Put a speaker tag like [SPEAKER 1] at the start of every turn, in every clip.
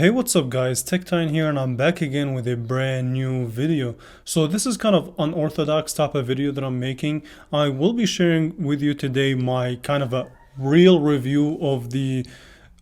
[SPEAKER 1] Hey, what's up guys, TechTime here, and I'm back again with a brand new video. So this is kind of unorthodox type of video that I'm making. I will be sharing with you today my kind of a real review of the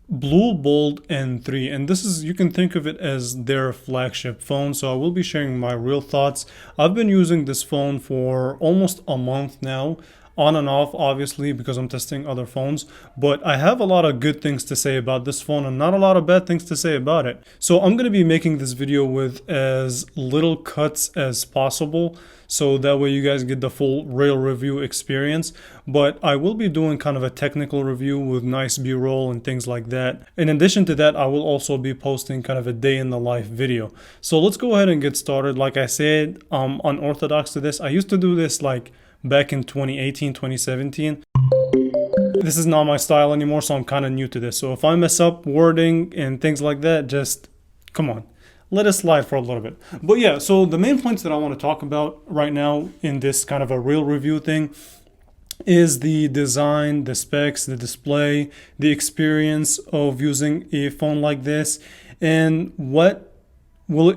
[SPEAKER 1] BLU Bold N3, and this is, you can think of it as their flagship phone. So I will be sharing my real thoughts. I've been using this phone for almost a month now, on and off, obviously, because I'm testing other phones, but I have a lot of good things to say about this phone and not a lot of bad things to say about it. So I'm going to be making this video with as little cuts as possible, so that way you guys get the full real review experience. But I will be doing kind of a technical review with nice b-roll and things like that. In addition to that, I will also be posting kind of a day in the life video. So let's go ahead and get started. Like I said, unorthodox to this. I used to do this like back in 2018, 2017. This is not my style anymore, so I'm kind of new to this. So if I mess up wording and things like that, just come on, let it slide for a little bit. But yeah, so the main points that I want to talk about right now in this kind of a real review thing is the design, the specs, the display, the experience of using a phone like this, and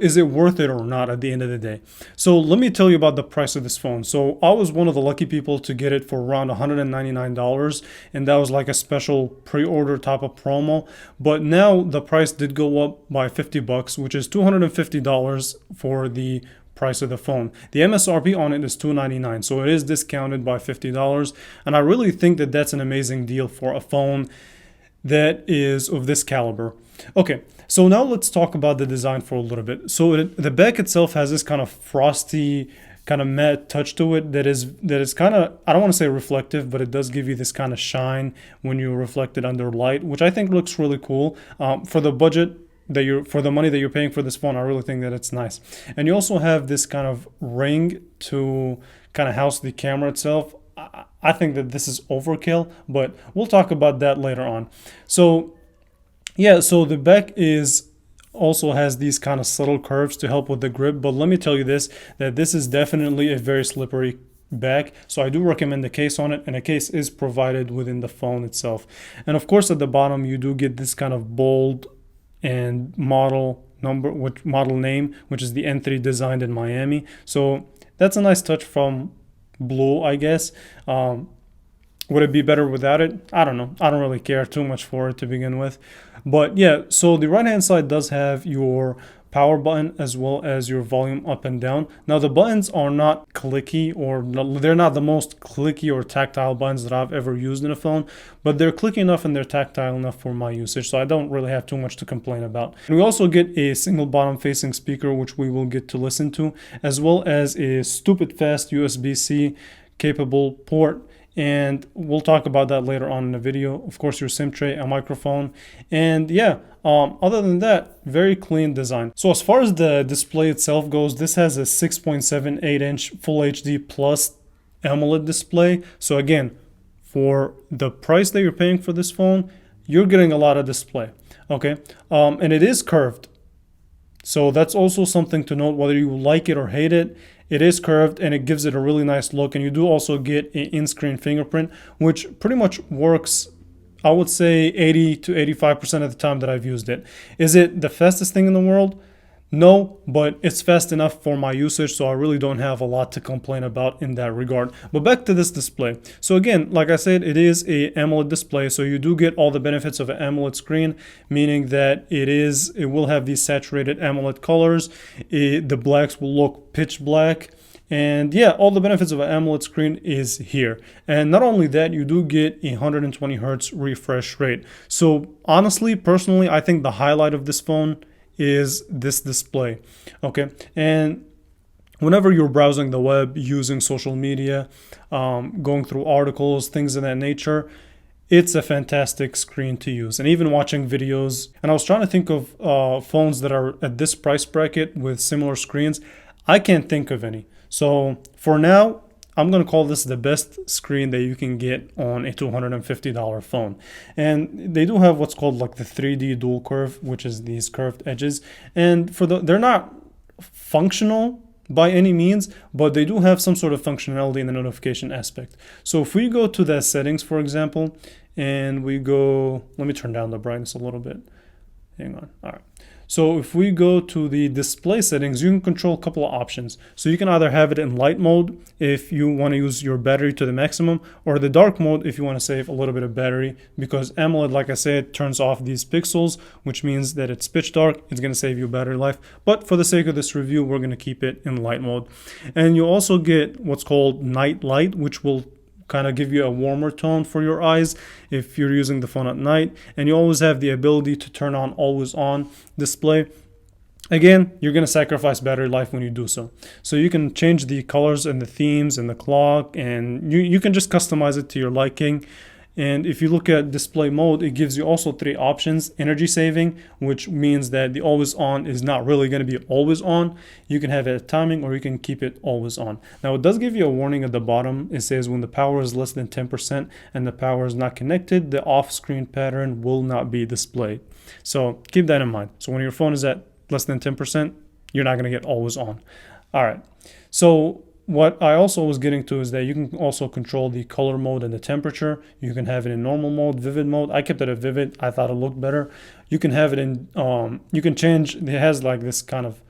[SPEAKER 1] is it worth it or not at the end of the day. So let me tell you about the price of this phone. So I was one of the lucky people to get it for around $199, and that was like a special pre-order type of promo. But now the price did go up by 50 bucks, which is $250 for the price of the phone. The MSRP on it is $299, so it is discounted by $50, and I really think that that's an amazing deal for a phone that is of this caliber. Okay, so now let's talk about the design for a little bit. So the back itself has this kind of frosty, kind of matte touch to it that is kind of, I don't want to say reflective, but it does give you this kind of shine when you reflect it under light, which I think looks really cool. For the budget for the money that you're paying for this phone, I really think that it's nice. And you also have this kind of ring to kind of house the camera itself. I think that this is overkill, but we'll talk about that later on. So yeah, so the back also has these kind of subtle curves to help with the grip, but let me tell you that this is definitely a very slippery back. So I do recommend the case on it, and a case is provided within the phone itself. And of course at the bottom you do get this kind of bold and model name, which is the N3 designed in Miami. So that's a nice touch from BLU, I guess. Would it be better without it? I don't know. I don't really care too much for it to begin with. But yeah, so the right hand side does have your power button as well as your volume up and down. Now the buttons are not clicky, or they're not the most clicky or tactile buttons that I've ever used in a phone, but they're clicky enough and they're tactile enough for my usage, so I don't really have too much to complain about. And we also get a single bottom facing speaker, which we will get to listen to, as well as a stupid fast USB-C capable port, and we'll talk about that later on in the video. Of course, your SIM tray, a microphone, and yeah, other than that, very clean design. So as far as the display itself goes, this has a 6.78 inch Full HD Plus AMOLED display. So again, for the price that you're paying for this phone, you're getting a lot of display. Okay, and it is curved, so that's also something to note. Whether you like it or hate it, it is curved and it gives it a really nice look. And you do also get an in-screen fingerprint, which pretty much works, I would say 80 to 85% of the time that I've used it. Is it the fastest thing in the world? No, but it's fast enough for my usage, so I really don't have a lot to complain about in that regard. But back to this display. So again, like I said, it is a AMOLED display, so you do get all the benefits of an AMOLED screen, meaning that it will have these saturated AMOLED colors. The blacks will look pitch black. And yeah, all the benefits of an AMOLED screen is here. And not only that, you do get a 120 Hertz refresh rate. So honestly, personally, I think the highlight of this phone is this display. Okay, and whenever you're browsing the web, using social media, going through articles, things of that nature, it's a fantastic screen to use. And even watching videos, and I was trying to think of phones that are at this price bracket with similar screens. I can't think of any. So for now, I'm going to call this the best screen that you can get on a $250 phone. And they do have what's called like the 3D dual curve, which is these curved edges. And they're not functional by any means, but they do have some sort of functionality in the notification aspect. So if we go to the settings, for example, and we go, let me turn down the brightness a little bit. Hang on. All right. So if we go to the display settings, you can control a couple of options. So you can either have it in light mode if you want to use your battery to the maximum, or the dark mode if you want to save a little bit of battery, because AMOLED, like I said, turns off these pixels, which means that it's pitch dark. It's going to save you battery life. But for the sake of this review, we're going to keep it in light mode. And you also get what's called night light, which will kind of give you a warmer tone for your eyes if you're using the phone at night. And you always have the ability to turn on always on display. Again, you're going to sacrifice battery life when you do so. So you can change the colors and the themes and the clock, and you can just customize it to your liking. And if you look at display mode, it gives you also 3 options. Energy saving, which means that the always on is not really going to be always on. You can have it at timing, or you can keep it always on. Now, it does give you a warning at the bottom. It says when the power is less than 10% and the power is not connected, the off-screen pattern will not be displayed. So keep that in mind. So when your phone is at less than 10%, you're not going to get always on. All right. So what I also was getting to is that you can also control the color mode and the temperature. You can have it in normal mode, vivid mode. I kept it at vivid. I thought it looked better. You can have it in, you can change, it has like this kind of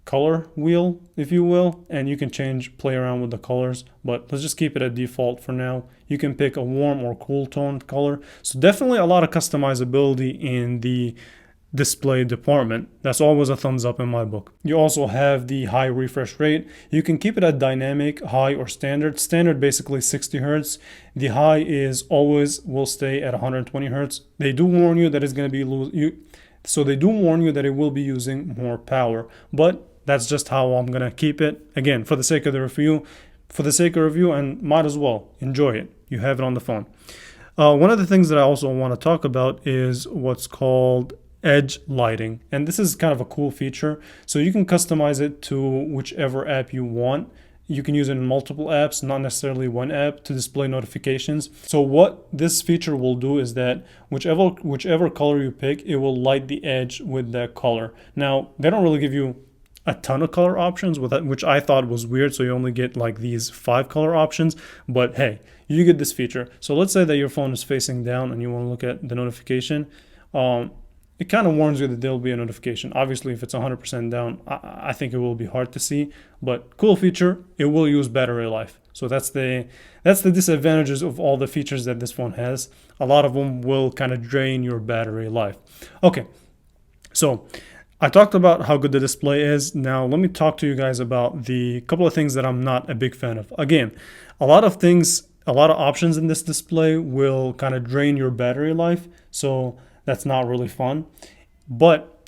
[SPEAKER 1] color wheel, if you will, and you can play around with the colors, but let's just keep it at default for now. You can pick a warm or cool toned color. So definitely a lot of customizability in the display department. That's always a thumbs up in my book. You also have the high refresh rate. You can keep it at dynamic, high, or standard. Standard basically 60 hertz. The high is always will stay at 120 hertz. They do warn you that it's going to be so they do warn you that it will be using more power, but that's just how I'm going to keep it. Again, for the sake of the review, and might as well enjoy it. You have it on the phone. One of the things that I also want to talk about is what's called edge lighting, and this is kind of a cool feature. So you can customize it to whichever app you want. You can use it in multiple apps, not necessarily one app, to display notifications. So what this feature will do is that whichever color you pick, it will light the edge with that color. Now, they don't really give you a ton of color options, which I thought was weird. So you only get like these 5 color options, but hey, you get this feature. So let's say that your phone is facing down and you want to look at the notification. It kind of warns you that there'll be a notification. Obviously, if it's 100% down, I think it will be hard to see, but cool feature. It will use battery life. So that's the disadvantages of all the features that this phone has. A lot of them will kind of drain your battery life. Okay, so I talked about how good the display is. Now let me talk to you guys about the couple of things that I'm not a big fan of. Again, a lot of options in this display will kind of drain your battery life. So that's not really fun. But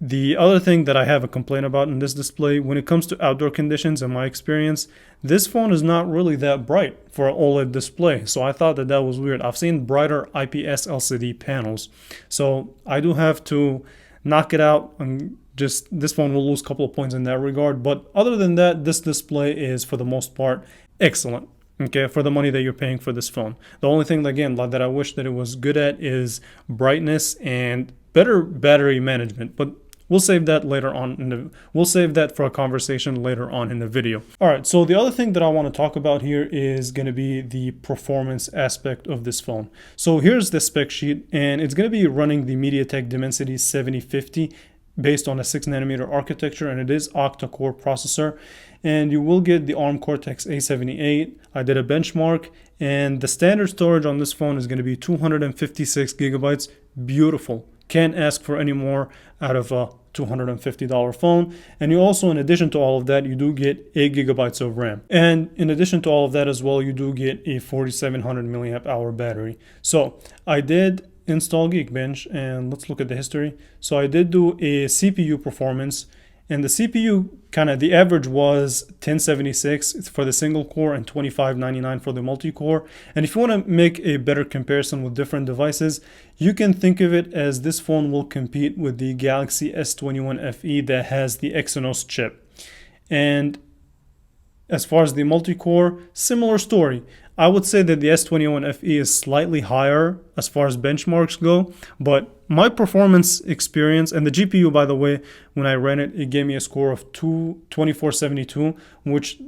[SPEAKER 1] the other thing that I have a complaint about in this display, when it comes to outdoor conditions, in my experience, this phone is not really that bright for an OLED display. So I thought that was weird. I've seen brighter IPS LCD panels. So I do have to knock it out, and just this phone will lose a couple of points in that regard. But other than that, this display is for the most part excellent. Okay, for the money that you're paying for this phone. The only thing, again, that I wish that it was good at is brightness and better battery management. But we'll save that later on. We'll save that for a conversation later on in the video. All right, so the other thing that I want to talk about here is going to be the performance aspect of this phone. So here's the spec sheet, and it's going to be running the MediaTek Dimensity 7050 based on a 6nm architecture, and it is octa-core processor. And you will get the ARM Cortex A78. I did a benchmark, and the standard storage on this phone is going to be 256 gigabytes. Beautiful. Can't ask for any more out of a $250 phone. And you also, in addition to all of that, you do get 8 gigabytes of RAM. And in addition to all of that as well, you do get a 4700 milliamp hour battery. So I did install Geekbench, and let's look at the history. So I did do a CPU performance, and the CPU the average was 1076 for the single core and 2599 for the multi-core. And if you want to make a better comparison with different devices, you can think of it as this phone will compete with the Galaxy S21 FE that has the Exynos chip. And as far as the multi-core, similar story. I would say that the S21 FE is slightly higher as far as benchmarks go, but my performance experience, and the GPU, by the way, when I ran it, it gave me a score of 2472, which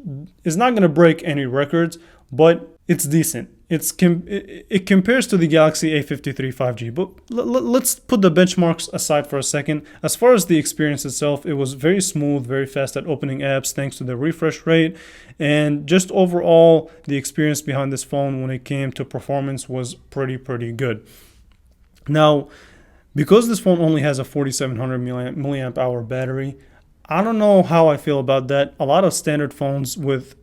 [SPEAKER 1] is not going to break any records, but it's decent. it compares to the Galaxy A53 5G, but let's put the benchmarks aside for a second. As far as the experience itself, it was very smooth, very fast at opening apps thanks to the refresh rate, and just overall the experience behind this phone when it came to performance was pretty good. Now, because this phone only has a 4700 milliamp hour battery, I don't know how I feel about that. A lot of standard phones with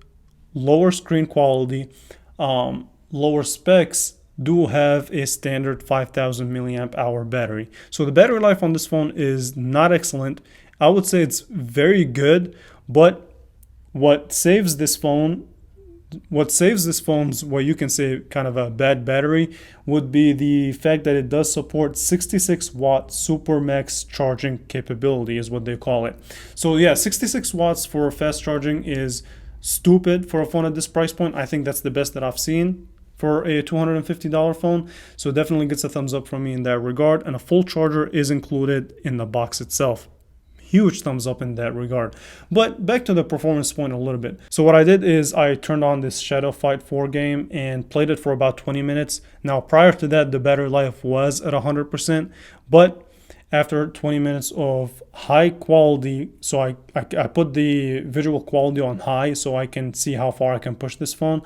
[SPEAKER 1] lower screen quality, lower specs do have a standard 5000 milliamp hour battery. So the battery life on this phone is not excellent. I would say it's very good, but what saves this phone's, what you can say kind of a bad battery, would be the fact that it does support 66 watt super max charging capability, is what they call it. So yeah, 66 watts for fast charging is stupid for a phone at this price point. I think that's the best that I've seen for a $250 phone. So definitely gets a thumbs up from me in that regard. And a full charger is included in the box itself. Huge thumbs up in that regard. But back to the performance point a little bit. So what I did is I turned on this Shadow Fight 4 game and played it for about 20 minutes. Now prior to that, the battery life was at 100%, but after 20 minutes of high quality, so I put the visual quality on high so I can see how far I can push this phone,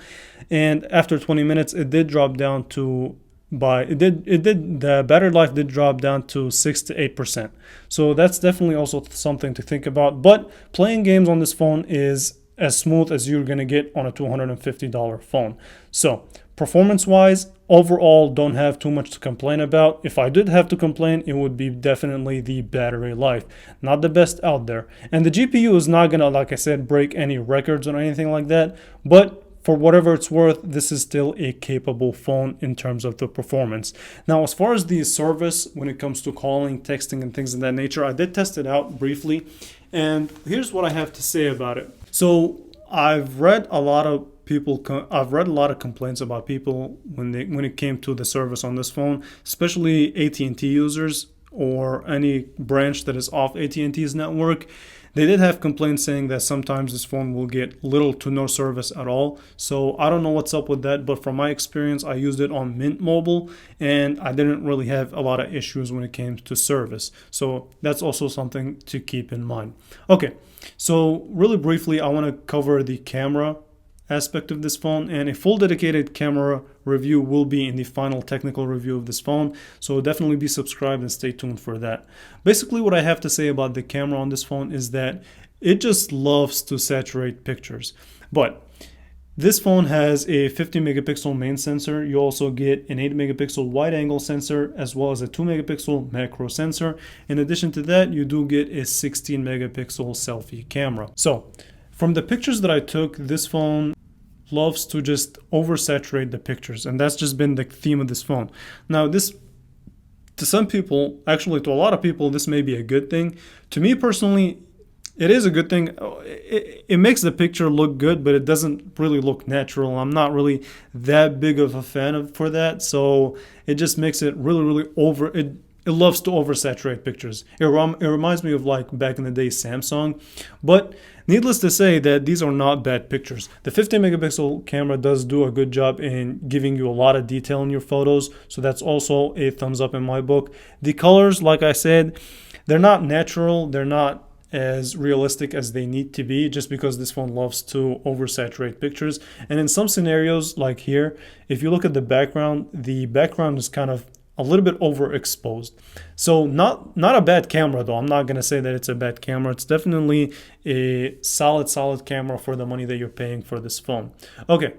[SPEAKER 1] and after 20 minutes it did drop down to the battery life did drop down to 6 to 8%. So that's definitely also something to think about. But playing games on this phone is as smooth as you're gonna get on a $250 phone. So performance wise, overall, don't have too much to complain about. If I did have to complain, it would be definitely the battery life. Not the best out there. And the GPU is not gonna, like I said, break any records or anything like that, but for whatever it's worth, this is still a capable phone in terms of the performance. Now, as far as the service, when it comes to calling, texting, and things of that nature, I did test it out briefly, and here's what I have to say about it. So I've read a lot of complaints about people when it came to the service on this phone, especially AT&T users or any branch that is off AT&T's network. They did have complaints saying that sometimes this phone will get little to no service at all. So I don't know what's up with that, but from my experience, I used it on Mint Mobile and I didn't really have a lot of issues when it came to service. So that's also something to keep in mind. Okay, so really briefly, I want to cover the camera aspect of this phone, and a full dedicated camera review will be in the final technical review of this phone, so definitely be subscribed and stay tuned for that. Basically, what I have to say about the camera on this phone is that it just loves to saturate pictures. But this phone has a 50 megapixel main sensor. You also get an 8 megapixel wide angle sensor as well as a 2 megapixel macro sensor. In addition to that, you do get a 16 megapixel selfie camera. So from the pictures that I took, this phone loves to just oversaturate the pictures, and that's just been the theme of this phone. Now, this, to some people, actually to a lot of people, this may be a good thing. To me personally, it is a good thing. It makes the picture look good, but it doesn't really look natural. I'm not really that big of a fan of for that, so it just makes it really over. It loves to oversaturate pictures. It reminds me of like back in the day Samsung. But needless to say that these are not bad pictures. The 50 megapixel camera does do a good job in giving you a lot of detail in your photos. So that's also a thumbs up in my book. The colors, like I said, they're not natural. They're not as realistic as they need to be, just because this phone loves to oversaturate pictures. And in some scenarios like here, if you look at the background is kind of a little bit overexposed. So not a bad camera though. I'm not going to say that it's a bad camera. It's definitely a solid camera for the money that you're paying for this phone. Okay,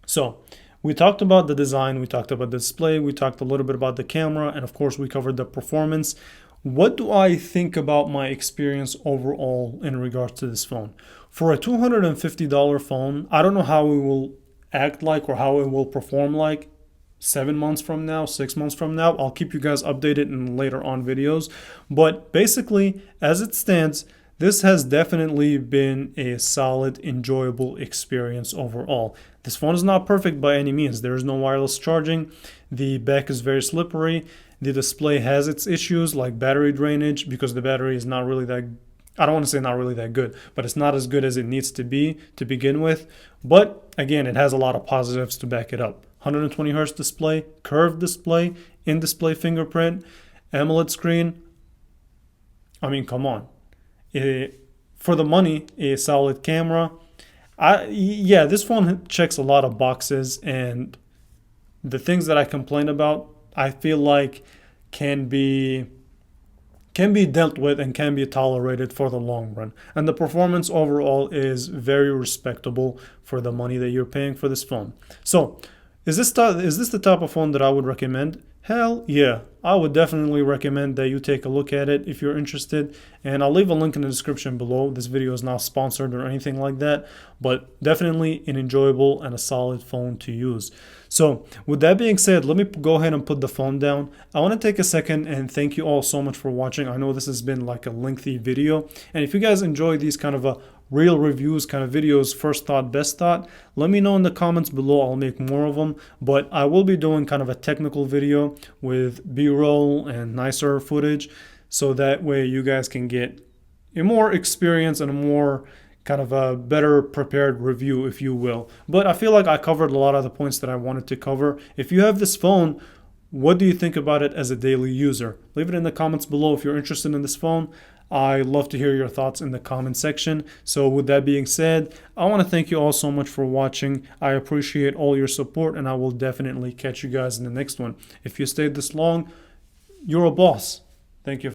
[SPEAKER 1] so we talked about the design, we talked about the display, we talked a little bit about the camera, and of course we covered the performance. What do I think about my experience overall in regards to this phone? For a $250 phone, I don't know how it will act like or how it will perform like 7 months from now, 6 months from now. I'll keep you guys updated in later on videos. But basically, as it stands, this has definitely been a solid, enjoyable experience overall. This phone is not perfect by any means. There is no wireless charging. The back is very slippery. The display has its issues like battery drainage, because the battery is not really that, I don't want to say not really that good, but it's not as good as it needs to be to begin with. But again, it has a lot of positives to back it up. 120 hertz display, curved display, in-display fingerprint, AMOLED screen. I mean, come on. For the money, a solid camera. Yeah, this phone checks a lot of boxes, and the things that I complain about, I feel like can be dealt with and can be tolerated for the long run. And the performance overall is very respectable for the money that you're paying for this phone. So, is this the type of phone that I would recommend? Hell yeah, I would definitely recommend that you take a look at it if you're interested, and I'll leave a link in the description below. This video is not sponsored or anything like that, but definitely an enjoyable and a solid phone to use. So with that being said, let me go ahead and put the phone down. I want to take a second and thank you all so much for watching. I know this has been like a lengthy video, and if you guys enjoy these kind of real reviews kind of videos, first thought, best thought, let me know in the comments below. I'll make more of them, but I will be doing kind of a technical video with B-roll and nicer footage, so that way you guys can get a more experience and a more kind of a better prepared review, if you will. But I feel like I covered a lot of the points that I wanted to cover. If you have this phone, what do you think about it as a daily user? Leave it in the comments below if you're interested in this phone. I love to hear your thoughts in the comment section. So with that being said, I want to thank you all so much for watching. I appreciate all your support, and I will definitely catch you guys in the next one. If you stayed this long, you're a boss. Thank you.